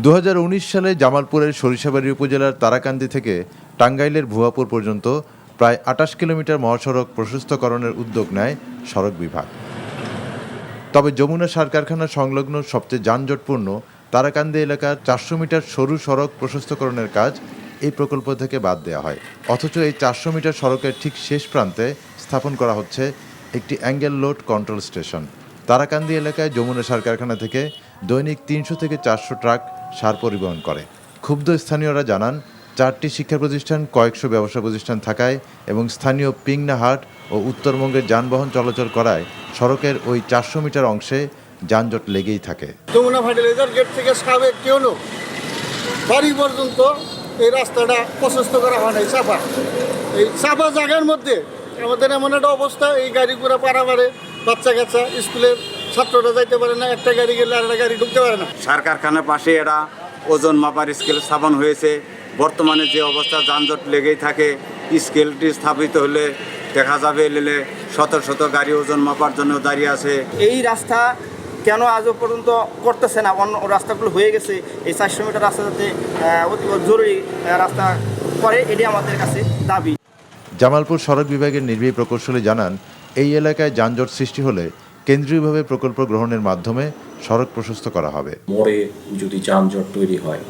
2019 সালে জামালপুরের সরিষাবাড়ী উপজেলার তারাকান্দি থেকে টাঙ্গাইলের ভুয়াপুর পর্যন্ত প্রায় 28 কিলোমিটার মহাসড়ক প্রশস্তকরণের উদ্যোগ নেয় সড়ক বিভাগ। তবে যমুনা সার কারখানা সংলগ্ন সবচেয়ে যানজটপূর্ণ তারাকান্দি এলাকার 400 মিটার সরু সড়ক প্রশস্তকরণের কাজ এই প্রকল্প থেকে বাদ দেওয়া হয়। অথচ এই 400 মিটার সড়কের ঠিক শেষ প্রান্তে স্থাপন করা হচ্ছে একটি angle load control station. Tarakandi এলাকায় যমুনা সার কারখানা থেকে দৈনিক 300 থেকে 400 ট্রাক সার পরিবহন করে। ক্ষুব্ধ স্থানীয়রা জানান, 4টি শিক্ষা প্রতিষ্ঠান, কয়েকশো ব্যবসা প্রতিষ্ঠান থাকায় এবং স্থানীয় পিংনা হাট ও উত্তরবঙ্গের যানবাহন চলাচল করায় সড়কের ওই 400 মিটার অংশে যানজট লেগেই থাকে। যমুনা ফার্টিলাইজার গেট থেকে সাবেক কেউনো বাড়ি পর্যন্ত এই রাস্তাটা প্রশস্ত করা হয় নাই। এই চাপা জায়গার মধ্যে আমাদের এমন একটা অবস্থা, এই গাড়ি ঘোড়া পারাবারে বাচ্চা কাচ্চা স্কুলের ছাত্ররা যাইতে পারে না, একটা গাড়ি গেলে আর একটা গাড়ি ঢুকতে পারে না। সার কারখানার পাশে এরা ওজন মাপার স্কেল স্থাপন হয়েছে। বর্তমানে যে অবস্থা যানজট লেগেই থাকে, স্কেলটি স্থাপিত হলে দেখা যাবে এলে শত শত গাড়ি ওজন মাপার জন্য দাঁড়িয়ে আছে। এই রাস্তা কেন আজও পর্যন্ত করতেছে না? অন্য রাস্তাগুলো হয়ে গেছে, এই 400 মিটার রাস্তা যাতে অতি জরুরি রাস্তা করে, এটি আমাদের কাছে দাবি। জামালপুর সড়ক বিভাগের নির্বাহী প্রকৌশলী জানান, এই এলাকায় যানজট সৃষ্টি হলে কেন্দ্রীয়ভাবে প্রকল্প গ্রহণের মাধ্যমে সড়ক প্রশস্ত করা হবে। মোড়ে যদি যানজট তৈরি হয়